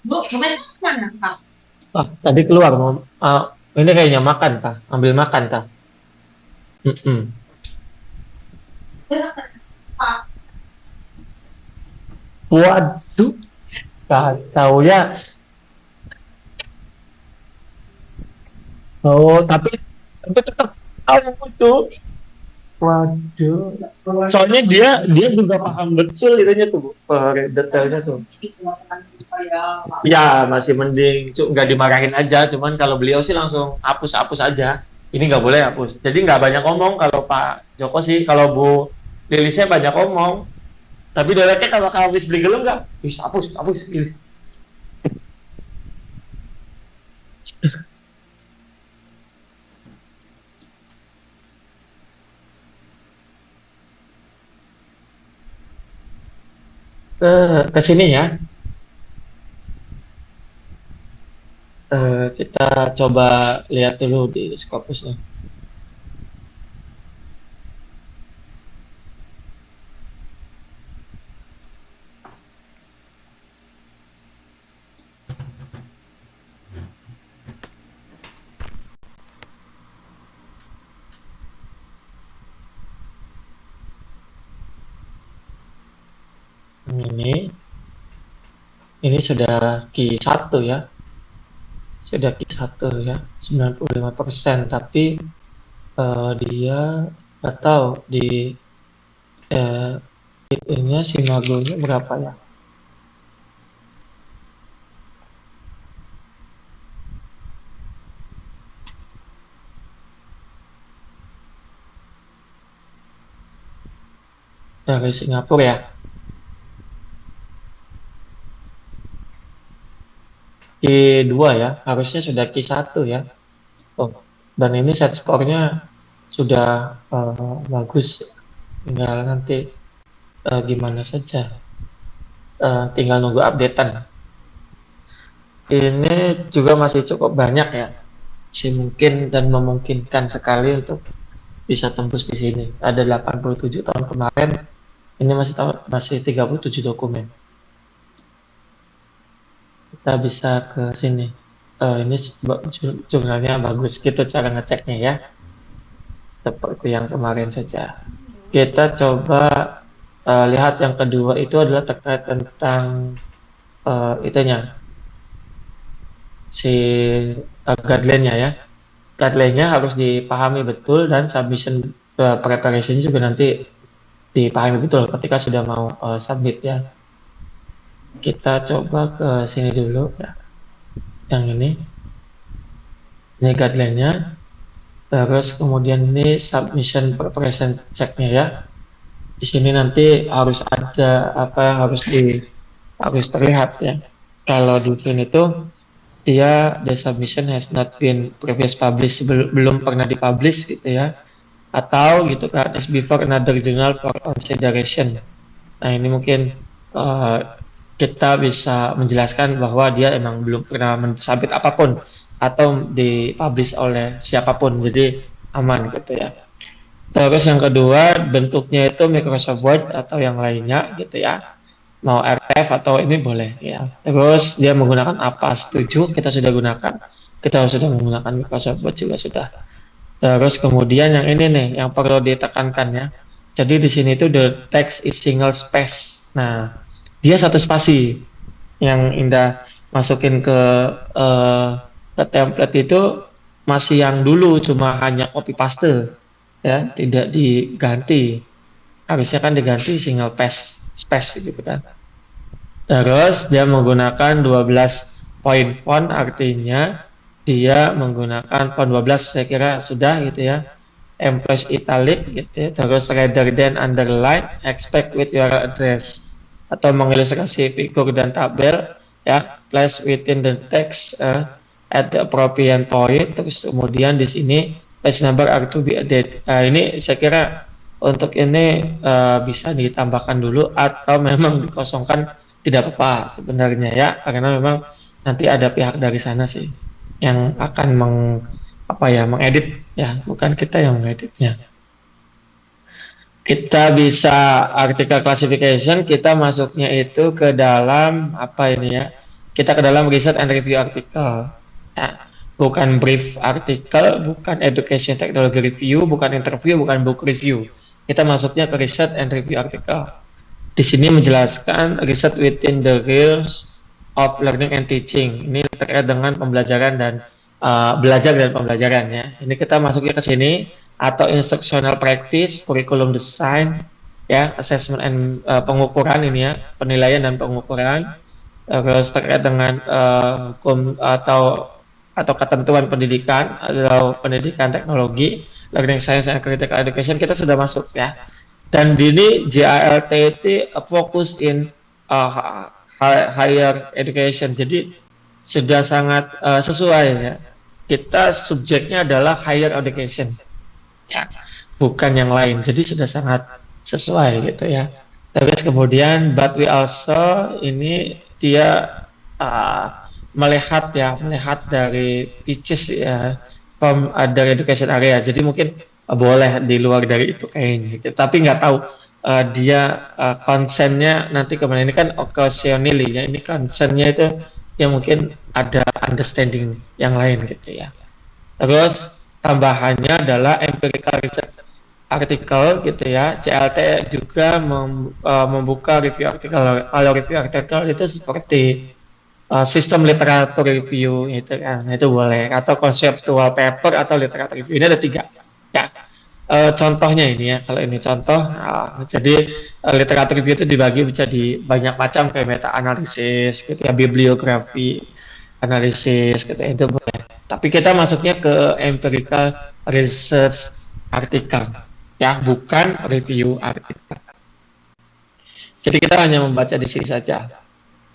Bu, kemarin mana, Kak? Tadi keluar mau ini kayaknya makan kah? Ambil makan kah? Mm-mm. Pak. Waduh, kacau ya. Oh, tapi tetap tahu tuh. Waduh. Soalnya dia juga paham betul itunya tuh, Bu. Detailnya tuh. Ya, masih mending nggak dimarahin aja. Cuman kalau beliau sih langsung hapus-hapus aja. Ini nggak boleh hapus. Jadi nggak banyak ngomong kalau Pak Joko sih. Kalau Bu Lilisnya banyak ngomong. Tapi Doleknya kalau habis beli gelem nggak? Wis hapus, hapus. Gitu. Ke sini ya. Kita coba lihat dulu di Scopusnya. Ini ini sudah Q1 ya. Sudah Q1 ya. 95%. Tapi dia nggak tahu di eh, itunya Simagonya berapa ya. Dari Singapura ya. Q2 ya. Harusnya sudah Q1 ya. Oh, dan ini set skornya sudah bagus. Tinggal nanti gimana saja. Tinggal nunggu updatean. Ini juga masih cukup banyak ya. Masih mungkin dan memungkinkan sekali untuk bisa tembus di sini. Ada 87 tahun kemarin, ini masih 37 dokumen. Kita bisa ke sini. Ini jurnalnya bagus. Gitu cara ngeceknya ya. Seperti yang kemarin saja. Kita coba lihat yang kedua itu adalah terkait tentang itunya si guideline-nya ya. Guideline-nya harus dipahami betul dan submission preparation juga nanti dipahami betul ketika sudah mau submit ya. Kita coba ke sini dulu ya. Yang ini guideline-nya. Terus kemudian ini submission preparation check-nya ya. Di sini nanti harus ada apa yang harus terlihat ya. Kalau di sini tuh dia the submission has not been previous published, belum pernah dipublish gitu ya, atau gitu kan as before another journal for consideration. Nah ini mungkin uh, kita bisa menjelaskan bahwa dia emang belum pernah mensubmit apapun atau dipublish oleh siapapun, jadi aman gitu ya. Terus yang kedua bentuknya itu Microsoft Word atau yang lainnya gitu ya, mau RTF atau ini boleh ya. Terus dia menggunakan apa, setuju, kita sudah gunakan, kita sudah menggunakan Microsoft Word juga sudah. Terus kemudian yang ini nih yang perlu ditekankan ya. Jadi di sini itu the text is single space. Nah, dia satu spasi. Yang Indah masukin eh, ke template itu masih yang dulu cuma hanya copy paste ya, tidak diganti. Harusnya kan diganti single space gitu kan. Terus dia menggunakan 12 point font, artinya dia menggunakan font 12, saya kira sudah gitu ya. Emphasize italic gitu ya. Terus rather than underline, expect with your address. Atau mengilustrasi figur dan tabel ya, place within the text at the appropriate point. Terus kemudian di sini page number are to be added. Ini saya kira untuk ini bisa ditambahkan dulu atau memang dikosongkan, tidak apa-apa sebenarnya ya, karena memang nanti ada pihak dari sana sih yang akan mengedit ya, bukan kita yang mengeditnya. Kita bisa artikel classification, kita masuknya itu ke dalam apa ini ya, kita ke dalam research and review artikel. Ya, bukan brief artikel, bukan education technology review, bukan interview, bukan book review. Kita masuknya ke research and review artikel. Di sini menjelaskan research within the realms of learning and teaching. Ini terkait dengan pembelajaran dan belajar dan pembelajaran ya. Ini kita masuknya ke sini, atau instructional practice, curriculum design, ya, assessment and pengukuran ini ya, penilaian dan pengukuran. Terus terkait dengan hukum atau ketentuan pendidikan atau pendidikan teknologi, learning science and critical education kita sudah masuk ya. Dan ini JALT itu fokus in higher education, jadi sudah sangat sesuai ya. Kita subjeknya adalah higher education, ya, bukan yang lain. Jadi sudah sangat sesuai gitu ya. Terus kemudian, but we also ini dia melihat dari pitches ya, from other education area. Jadi mungkin boleh di luar dari itu kayaknya. Gitu. Tapi nggak tahu dia konsennya nanti kemana. Ini kan occasionally ya. Ini konsennya itu ya mungkin ada understanding yang lain gitu ya. Terus tambahannya adalah empirical research artikel gitu ya. CLT juga membuka review artikel. Kalau review artikel itu seperti sistem literatur review itu kan, itu boleh, atau conceptual paper atau literatur review. Ini ada 3 ya. Contohnya ini ya, kalau ini contoh, jadi literatur review itu dibagi bisa di banyak macam, kayak meta analisis gitu ya, bibliografi analisis gitu ya, itu boleh. Tapi kita masuknya ke empirical research artikel ya, bukan review artikel. Jadi kita hanya membaca di sini saja,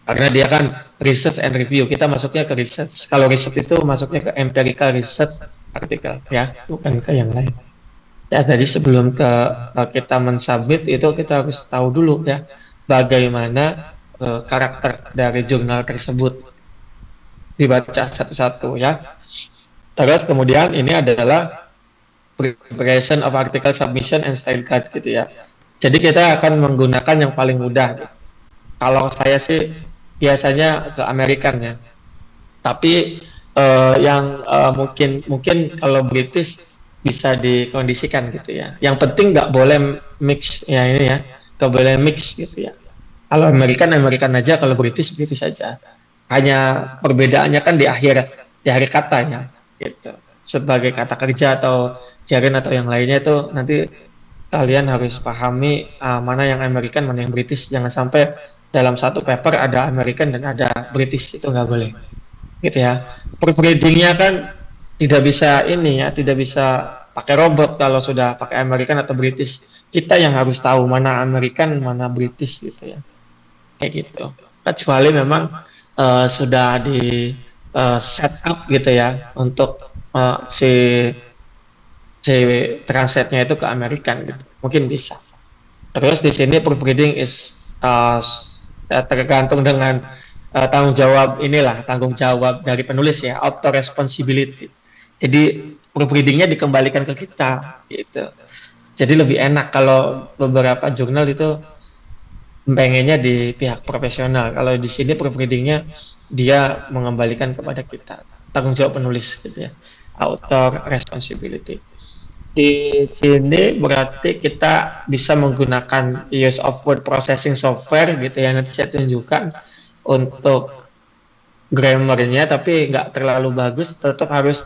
karena dia kan research and review, kita masuknya ke research. Kalau research itu masuknya ke empirical research artikel ya, bukan ke yang lain. Ya, jadi sebelum kita mensubmit itu kita harus tahu dulu ya bagaimana karakter dari jurnal tersebut, dibaca satu-satu ya. Terus kemudian ini adalah preparation of article submission and style guide gitu ya. Jadi kita akan menggunakan yang paling mudah. Kalau saya sih biasanya ke American ya. Tapi yang mungkin kalau British bisa dikondisikan gitu ya. Yang penting nggak boleh mix ya, ini ya, nggak boleh mix gitu ya. Kalau American aja, kalau British saja. Hanya perbedaannya kan di akhir kata ya, gitu. Sebagai kata kerja atau jargon atau yang lainnya itu nanti kalian harus pahami mana yang American, mana yang British. Jangan sampai dalam satu paper ada American dan ada British, itu nggak boleh, gitu ya. Proofreadingnya kan tidak bisa ini ya, tidak bisa pakai robot kalau sudah pakai American atau British. Kita yang harus tahu mana American, mana British gitu ya, kayak gitu. Kecuali memang sudah di set up gitu ya untuk si translate-nya itu ke American gitu. Mungkin bisa. Terus di sini proofreading is tergantung dengan tanggung jawab dari penulis ya, author responsibility. Jadi proofreadingnya dikembalikan ke kita gitu. Jadi lebih enak kalau beberapa jurnal itu pengennya di pihak profesional. Kalau di sini proofreadingnya dia mengembalikan kepada kita, tanggung jawab penulis gitu ya, author responsibility. Di sini berarti kita bisa menggunakan use of word processing software gitu ya, nanti saya tunjukkan untuk grammarnya, tapi nggak terlalu bagus, tetap harus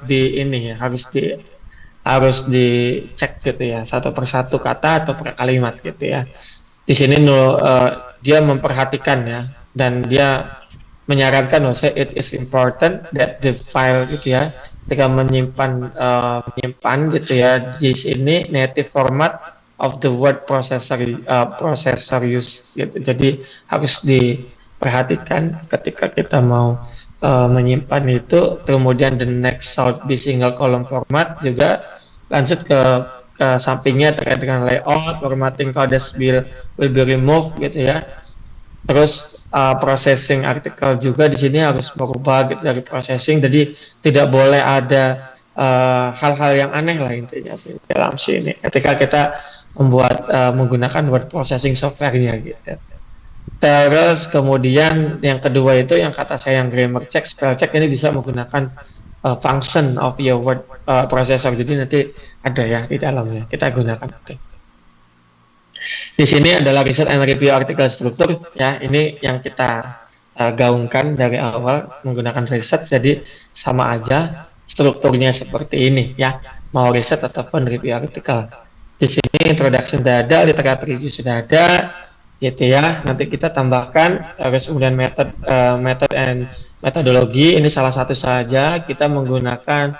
harus dicek gitu ya, satu persatu kata atau per kalimat gitu ya. Di sini dia memperhatikan ya, dan dia menyarankan it is important that the file gitu ya, ketika menyimpan gitu ya, di sini native format of the word processor use gitu. Jadi harus diperhatikan ketika kita mau menyimpan itu. Kemudian the next should be single column format juga. Lanjut ke sampingnya terkait dengan layout, formatting codes will be removed gitu ya. Terus processing artikel juga di sini harus berubah gitu dari processing, jadi tidak boleh ada hal-hal yang aneh lah intinya sih dalam sini ketika kita menggunakan word processing software-nya gitu. Terus kemudian yang kedua itu yang kata saya yang grammar check, spell check ini bisa menggunakan function of your word processor. Jadi nanti ada ya di dalamnya kita gunakan. Oke. Di sini adalah research and review artikel struktur ya. Ini yang kita gaungkan dari awal menggunakan research. Jadi sama aja strukturnya seperti ini ya. Mau riset ataupun review artikel. Di sini introduction sudah ada, literatur review sudah ada, gitu ya. Nanti kita tambahkan terus kemudian method and metodologi. Ini salah satu saja. Kita menggunakan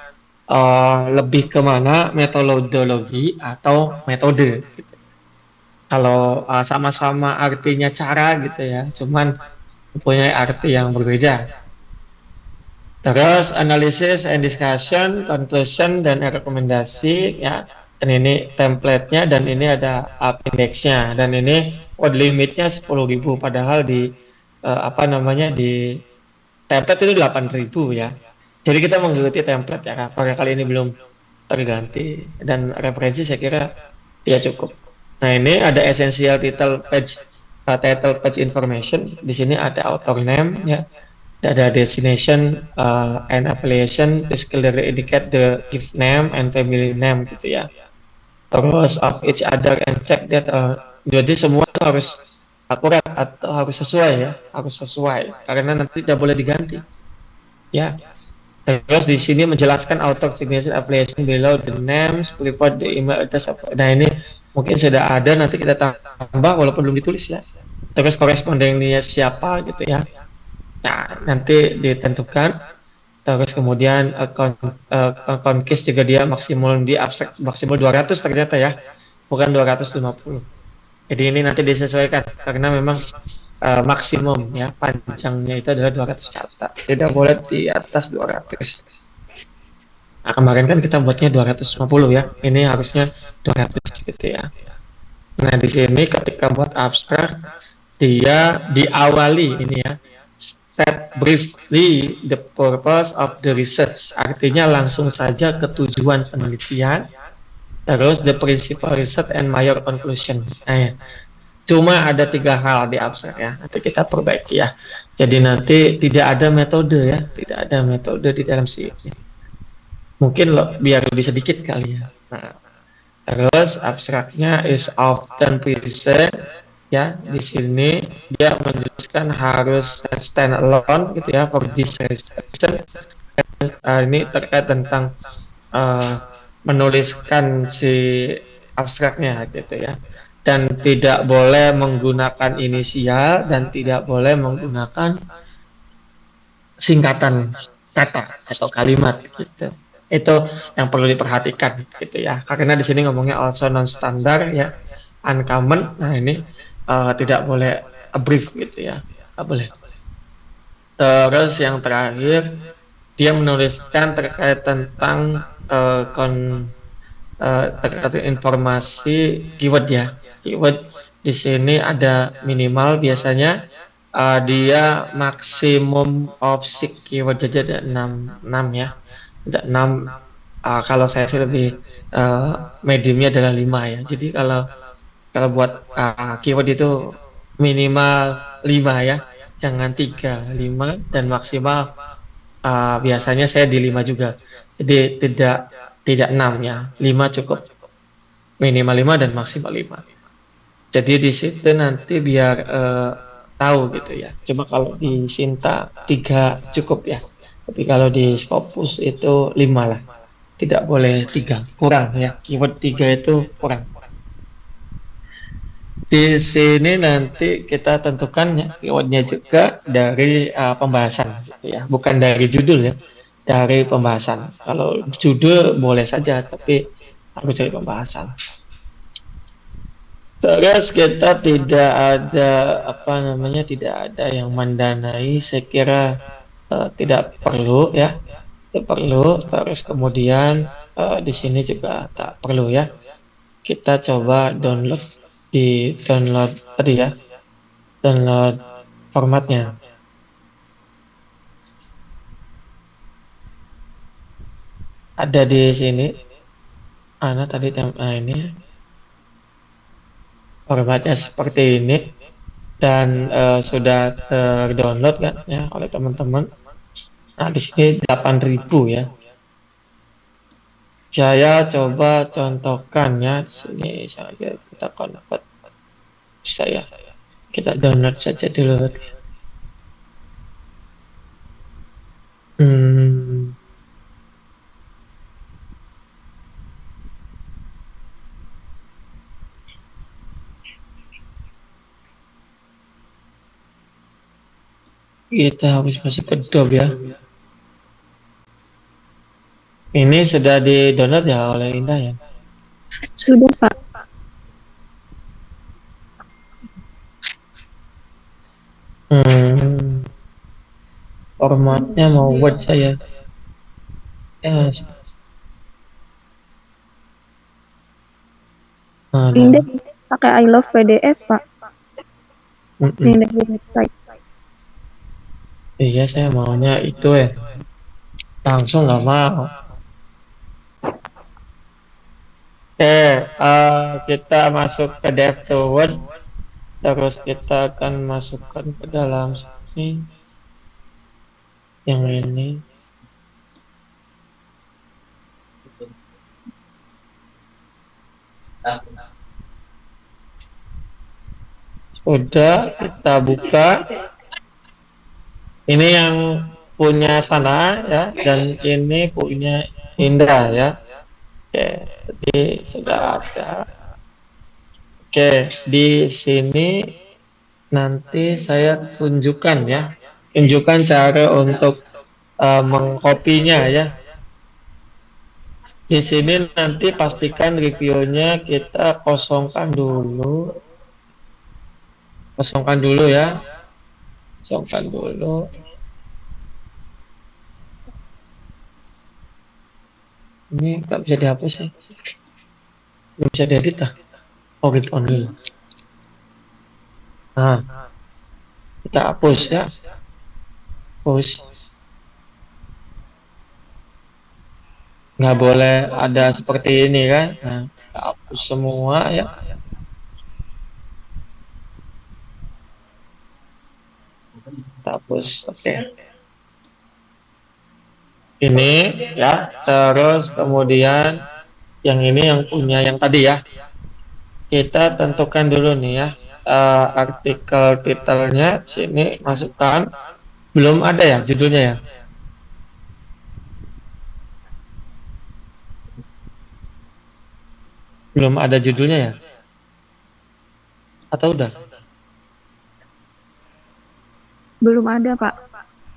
lebih kemana metodologi atau metode. Gitu. Kalau sama-sama artinya cara gitu ya, cuman mempunyai arti yang berbeda. Terus analysis and discussion, conclusion dan rekomendasi ya. Dan ini template-nya dan ini ada indexnya dan ini code limitnya 10.000 padahal di di template itu 8.000 ya. Jadi kita mengikuti template ya. Pada kali ini belum terganti dan referensi saya kira ya cukup. Nah ini ada essential title page information. Di sini ada author name ya. Ada destination and affiliation, this clearly indicate the gift name and family name gitu ya. Terus of each other and check that jadi semua harus akurat atau harus sesuai ya, harus sesuai karena nanti tidak boleh diganti ya. Terus di sini menjelaskan author signature affiliation below the names, report the email address. Nah ini mungkin sudah ada, nanti kita tambah walaupun belum ditulis ya. Terus korespondennya siapa gitu ya. Nah, nanti ditentukan. Terus kemudian account case juga dia maksimum di abstrak maksimal 200 ternyata ya. Bukan 250. Jadi ini nanti disesuaikan karena memang maksimum ya panjangnya itu adalah 200 kata. Tidak boleh di atas 200. Nah, kemarin kan kita buatnya 250 ya. Ini harusnya 200 gitu ya. Nah, di sini ketika buat abstrak dia diawali ini ya. Set briefly the purpose of the research, artinya langsung saja ke tujuan penelitian, terus the principal research and major conclusion. Nah, ya. Cuma ada 3 hal di abstrak ya, nanti kita perbaiki ya. Jadi nanti tidak ada metode ya, tidak ada metode di dalam sini. Mungkin biar lebih sedikit kali ya. Nah, terus abstraknya is often present. Ya, di sini dia menjelaskan harus stand alone gitu ya for this reason. Ini terkait tentang menuliskan si abstraknya gitu ya. Dan tidak boleh menggunakan inisial dan tidak boleh menggunakan singkatan kata atau kalimat gitu. Itu yang perlu diperhatikan gitu ya. Karena di sini ngomongnya also non standar ya, uncommon. Nah, ini tidak boleh brief gitu ya, nggak boleh. Terus yang terakhir dia menuliskan terkait tentang terkait informasi keyword ya. Keyword di sini ada minimal biasanya dia maksimum of 6 keyword, jadi ada 6 ya. Ada 6 kalau saya sih lebih mediumnya adalah 5 ya. Jadi kalau buat keyword itu minimal 5 ya, jangan 3, 5 dan maksimal biasanya saya di 5 juga. Jadi tidak 6 ya, 5 cukup. Minimal 5 dan maksimal 5. Jadi di situ nanti biar tahu gitu ya. Cuma kalau di Sinta 3 cukup ya. Tapi kalau di Scopus itu 5 lah. Tidak boleh 3, kurang ya. Keyword 3 itu kurang. Di sini nanti kita tentukan ya keywordnya juga dari pembahasan gitu ya, bukan dari judul ya, dari pembahasan. Kalau judul boleh saja, tapi harus dari pembahasan. Terus kita tidak ada tidak ada yang mendanai, saya kira tidak perlu ya, tidak perlu. Terus kemudian di sini juga tak perlu ya. Kita coba di download tadi ya, download formatnya. Ada di sini. Tadi ini formatnya seperti ini. dan sudah terdownload kan ya oleh teman-teman. Nah, di sini 8.000 ya. Saya coba contohkan ya di sini saya kita convert bisa ya. Kita download saja dulu. Hmm, kita harus masuk ke Dob ya. Ini sudah di-download ya oleh Indah ya. Sudah, Pak. Hmm, formatnya mau Word saya. Ya, Indah ada. pakai I love PDF, Pak. Yang dari website. Iya, saya maunya itu ya. Langsung nggak mau. Kita masuk ke Dev to Word. Terus kita akan masukkan ke dalam sini. Yang ini. Sudah kita buka. Ini yang punya sana ya, dan ini punya Indra ya. Oke, jadi sudah ada. Oke, di sini nanti saya tunjukkan ya, tunjukkan cara untuk mengkopinya ya. Di sini nanti pastikan reviewnya kita kosongkan dulu ya, kosongkan dulu. Ini nggak bisa dihapus ya, nggak bisa diedit ah. Oh, read only. Nah, kita hapus ya, hapus. Nggak boleh ada seperti ini kan. Nah, kita hapus semua ya. Kita hapus, oke. Ini ya, terus kemudian yang ini yang punya yang tadi ya. Kita tentukan dulu nih ya, artikel titelnya sini masukkan. Belum ada ya judulnya ya. Belum ada judulnya ya. Atau udah? Belum ada, Pak.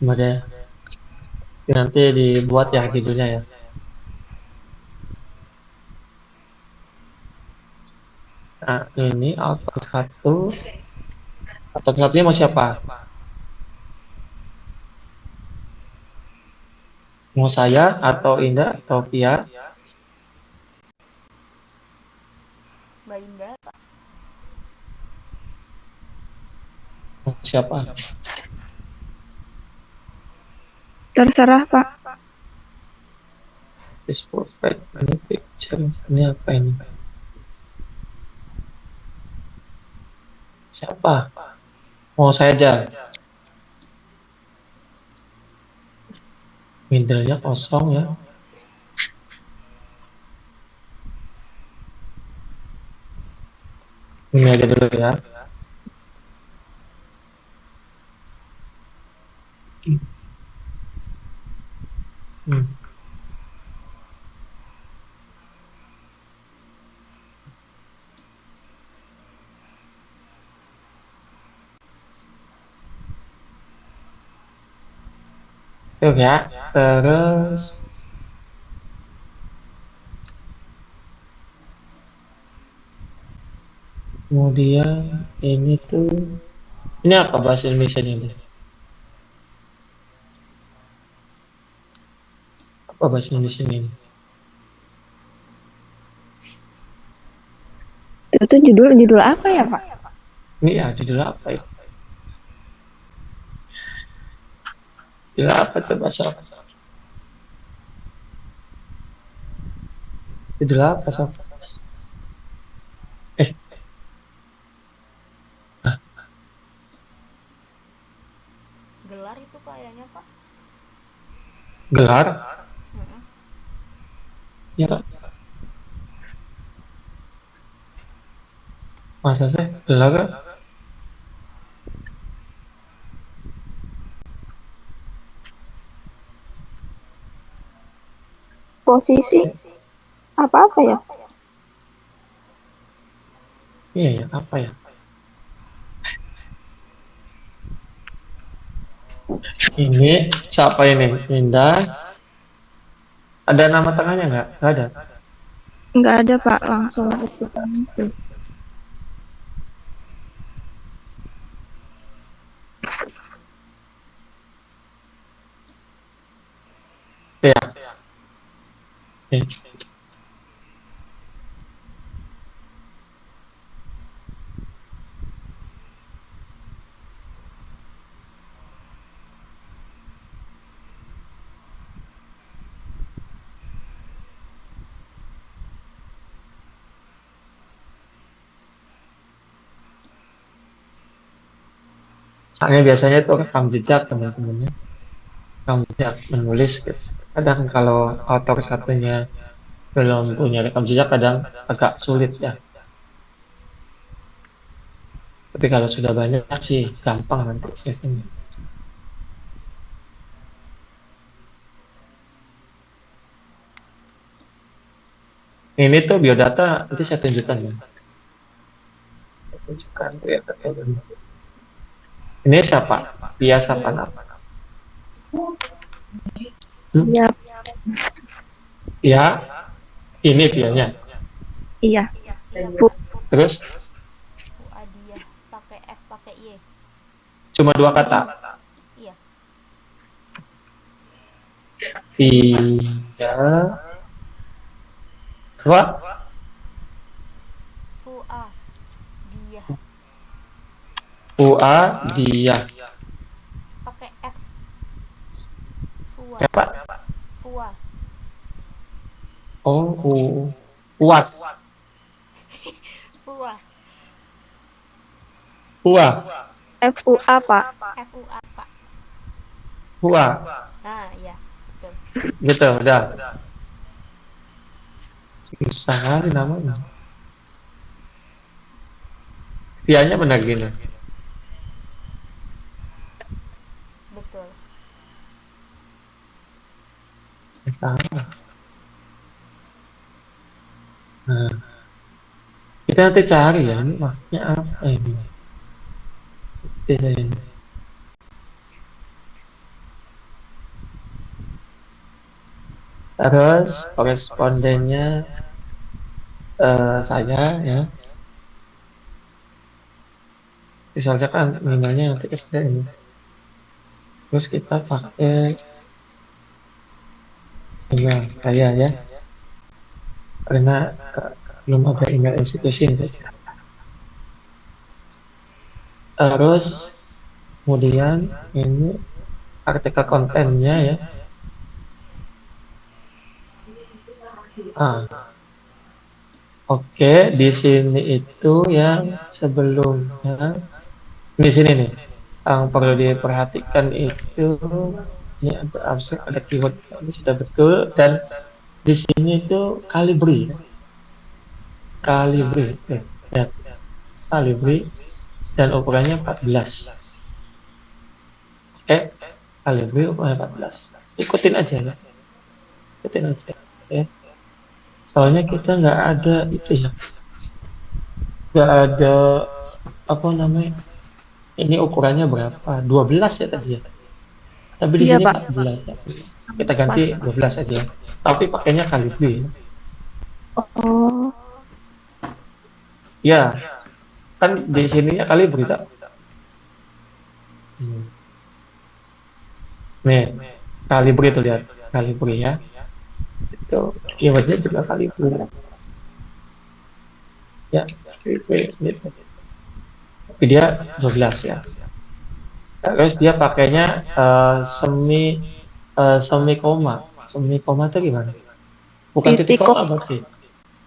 Belum ada ya. Nanti dibuat ya judulnya ya. Nah, ini author 1. Author 1-nya mau siapa? Mau saya atau Indah atau Pia? Mbak Indah, Pak. Mau siapa? Terserah, Pak. This perfect. Ini picture. Ini apa ini? Siapa? Mau saya aja. Middle-nya kosong ya. Ini aja dulu ya. Hmm. Oke ya. Terus kemudian ini tuh, ini apa bahasa Indonesia ini? Apa bahasa Indonesia ini? Itu judul apa ya, Pak? Ini ya judul apa ya? Judul apa coba sob? Judul apa sob? Eh, Gelar itu kayaknya Pak. Gelar? Mm-mm. Ya Pak. Masa sih? Gelar Kak? Posisi apa-apa ya? Iya ya, apa ya? Ini siapa ini? Indah. Ada nama tengahnya nggak? Nggak ada. Nggak ada Pak, langsung kesukaan sih. Ya. Oke. Soalnya biasanya itu rekam jejak teman-temannya. Rekam jejak menulis gitu. Kadang kalau autor satunya belum punya rekam jejak kadang agak sulit ya. Tapi kalau sudah banyak sih gampang nanti biasanya. Ini tuh biodata nanti saya tunjukkan ya. Saya tunjukkan biodata dulu. Ini siapa? Dia siapa nama? Iya, Ya, ini dianya. iya. Iya Bu. Pak. Terus Fuadiyah pakai F pakai Y. cuma dua kata. Iya. Dia dua. Fuadiyah Dia. pakai F. Fua. Siapa? Fua. Oh, puas. Fua. Pua. FUA Pak. FUA Pak. Pua. Nah, iya. Betul. Gitu, udah. Susah kali namanya. Dianya benar gini. Betul. Salah. Nah, kita nanti cari ya, ini maksudnya apa ini? Ini. Terus korespondennya saya ya. Misalnya kan emailnya nanti ke saya ini. Terus kita pakai email saya ya. Karena belum ada email institusi ini. Terus kemudian ini artikel kontennya ya. Oke, di sini itu yang sebelumnya di sini nih yang perlu diperhatikan itu ini ada abstrak, ada keyword ini sudah betul dan di sini itu kalibri ya, kalibri dan ukurannya 14. Oke, kalibri ukurannya 14. Ikutin aja ya, ya. Soalnya kita nggak ada itu ya, nggak ada apa namanya, ini ukurannya berapa? 12 ya tadi ya. Tapi di Iya sini Pak. 14 ya. Kita ganti 12 aja. Tapi pakainya kalibri. Oh, Ya, kan di sininya kalibri tak? Nih, kalibri itu lihat, kalibri ya. Itu keywordnya juga kalibri. Ya, kalibri gitu. Tapi dia 12 ya. Terus dia pakainya semi koma. Semi koma itu gimana? Bukan titik titik koma berarti.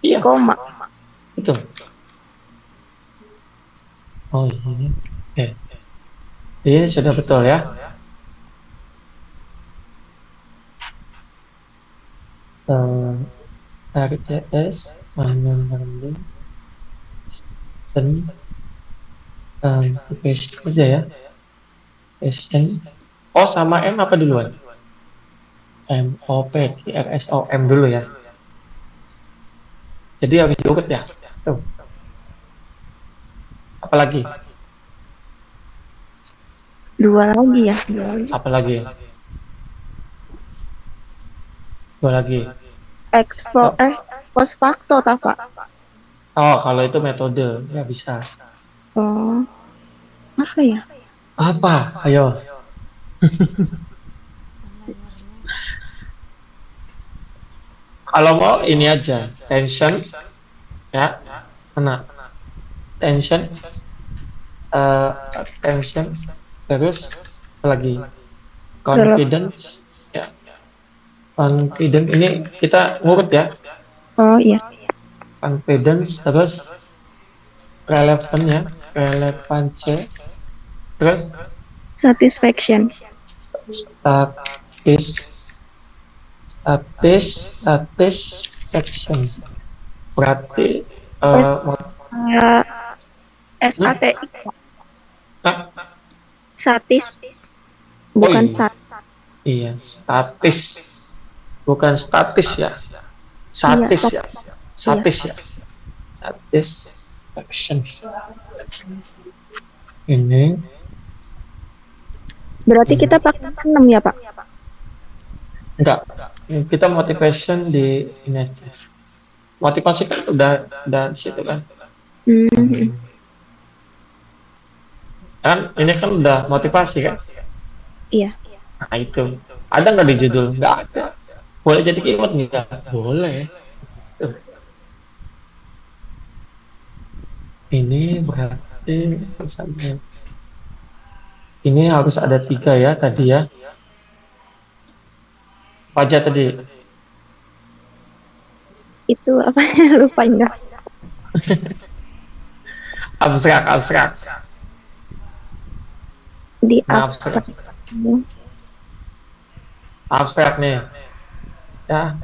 Iya, koma. itu. Oh ini. Ini sudah betul ya. eh, RCS, manual learning, dan passion aja ya. Passion. Oh, sama M apa duluan? MOP, RSOM dulu ya. Jadi habis diurut ya. Tuh. Apalagi? Dua lagi ya, dua lagi. Apalagi? Dua lagi. Expo post facto tak Pak? Oh, kalau itu metode ya bisa. Oh, apa ya? Apa? Ayo. Kalau mau ini aja. Tension ya. Kena. Tension. Tension. Terus apa lagi? Confidence. Ya. Confidence ini kita ngurut ya. Oh iya. Confidence terus relevan ya. Relevance. Terus Satisfaction. statis satisfaction berarti S SATI. nah, Satis. Bukan iya. stat. Iya, statis bukan statis ya, satis ya, satis ya, satisfaction ini Berarti kita pakai 6 ya Pak? enggak, kita motivation di ini aja, motivasi kan udah di situ kan. Kan ini kan udah motivasi kan. Iya. Nah itu ada nggak di judul? Nggak ada. Boleh jadi keyword nggak? Boleh. Tuh. Ini berarti sampai ini harus ada 3 ya tadi ya. Apa aja tadi? Itu apa ya? Lupa enggak? Abstrak. Di Nah, abstrak. Abstrak nih. Ya.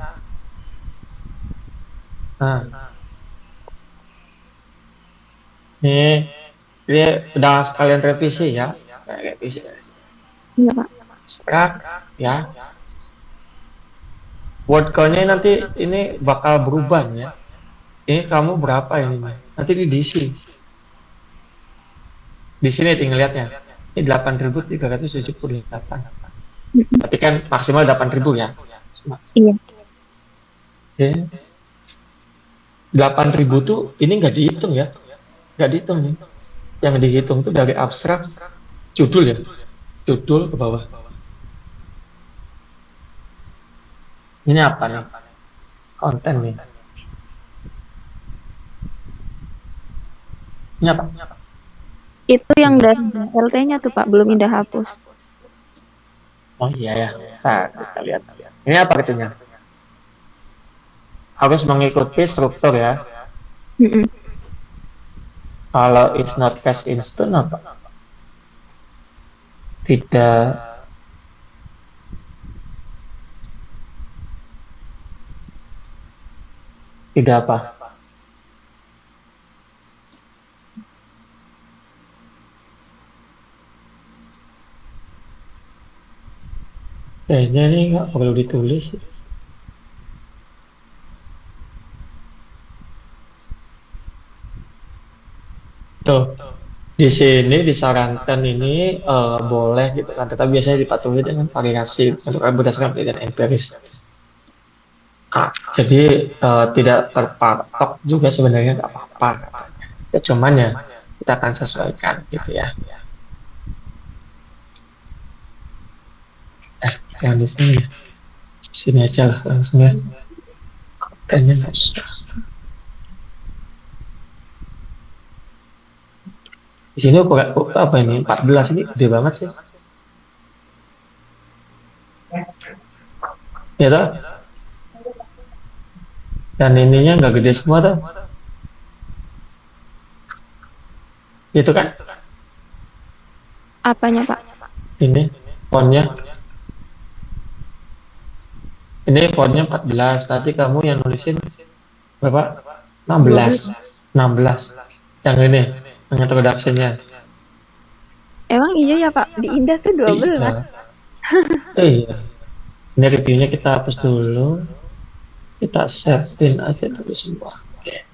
Nah. Ini udah sekalian revisi ya. Revisi. Iya Pak. Abstrak ya. Word count-nya nanti ini bakal berubah ya. Ini kamu berapa ini? Nanti diisi. Di sini tinggal lihatnya. Ini 8.378. Tapi kan maksimal 8.000 ya. Iya. Oke. 8.000 tuh ini nggak dihitung ya. Nggak dihitung nih. Yang dihitung tuh dari abstrak judul ya. Judul ke bawah. Ini apa nih? Konten nih. Ini apa? Itu yang dari JLT-nya tuh Pak, belum indah hapus. Oh iya ya. Nah, kita lihat. Ini apa artinya? Harus mengikuti struktur ya. Kalau is not past instant apa? Tidak apa? Kayaknya ini nggak perlu ditulis. Tuh, di sini disarankan ini boleh gitu kan, tetapi biasanya dipatuhi dengan variasi untuk berdasarkan penelitian empiris. Jadi tidak terpatok juga sebenarnya nggak apa-apa. Ya cuman ya kita akan sesuaikan gitu ya. Yang di sini aja lah langsung ya. Kayaknya nggak usah. Di sini apa ini 14 ini gede banget sih. Ya toh? Dan ininya nggak gede semua tuh. Gitu kan? Apanya Pak? Ini fontnya. Ini fontnya 14, nanti kamu yang nulisin berapa? 16. 16. Yang ini, yang introduction-nya. Emang iya ya Pak, di Indah tuh 12. Iya. Iya. Ini reviewnya kita hapus dulu. Kita save-in aja dulu semua. Oke.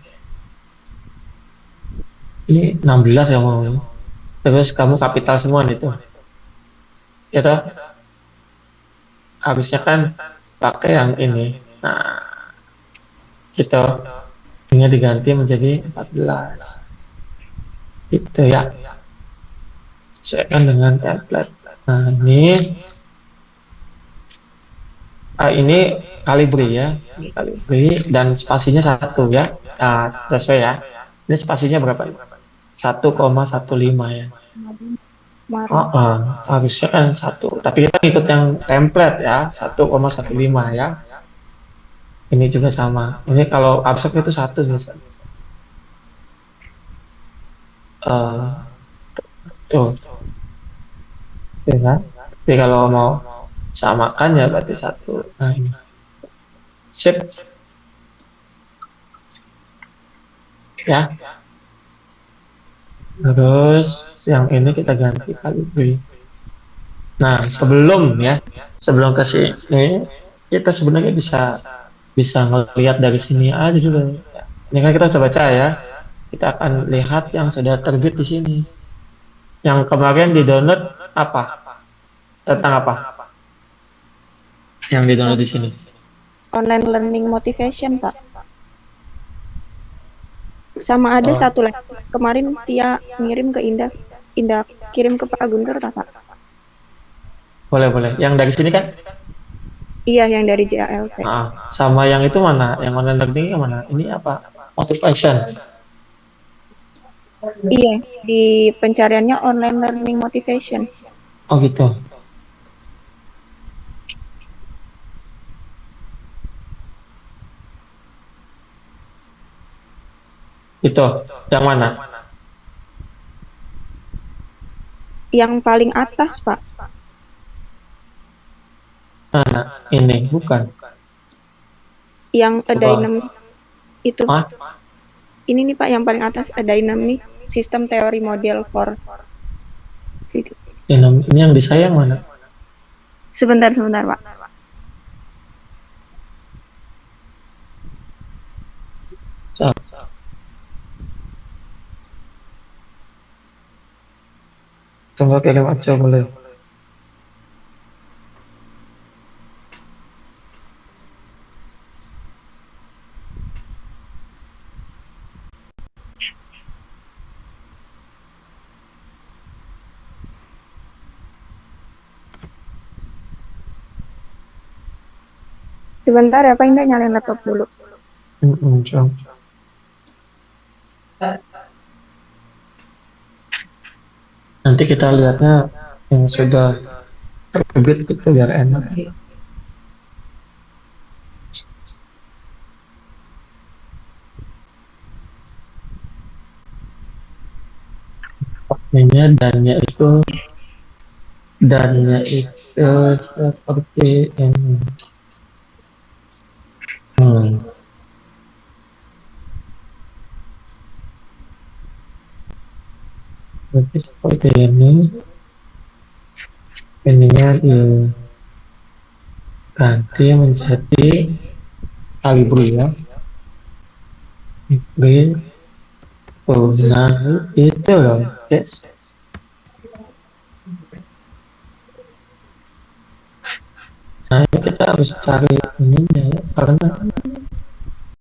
Ini 16 yang mau. Terus kamu kapital semua itu. Ya toh? Harusnya kan pakai yang ini. Nah, gitu. Ini diganti menjadi 14. Gitu ya. Sesuaikan dengan template. Nah, ini Calibri ya. Ini Calibri dan spasinya 1 ya. Nah, sesuai ya. Ini spasinya berapa? 1,15 ya. Kemarin. Harusnya kan 1. Tapi kita ikut yang template ya, 1,15 ya. Ini juga sama. Ini kalau abstrak itu 1 sih. Tuh, ya kan? Jadi kalau mau samakan ya berarti 1. Nah, ini. Sip. Ya. Terus yang ini kita ganti Calibri. Nah, sebelum ke sini, kita sebenarnya bisa ngelihat dari sini aja dulu. Ini kan kita coba baca ya. Kita akan lihat yang sudah terbit di sini. Yang kemarin di download apa? Tentang apa? Yang di download di sini. Online learning motivation Pak. Sama ada Oh. satu lagi. Kemarin Via ngirim ke Indah. Indah kirim ke Pak Guntur Pak. Boleh. Yang dari sini kan? Iya, yang dari JALT. Sama yang itu mana? Yang online learning yang mana? Ini apa? Motivation. Iya, di pencariannya online learning motivation. Oh gitu. Itu yang mana? Yang paling atas Pak. Nah, ini bukan. Yang Coba. dynamic itu. Hah? Ini nih Pak yang paling atas dynamic system theory model for. Gitu. Ini yang di saya yang mana? Sebentar Pak. Coba kirim aja boleh. Sebentar ya Pak, Indah nyalain laptop dulu. Coba. Nanti kita lihatnya yang sudah terbit gitu biar enak. dannya itu seperti ini. Jadi seperti ini. Ininya diganti menjadi Calibri ya. Calibri. Nah itu loh guys. Nah kita harus cari ininya ya, karena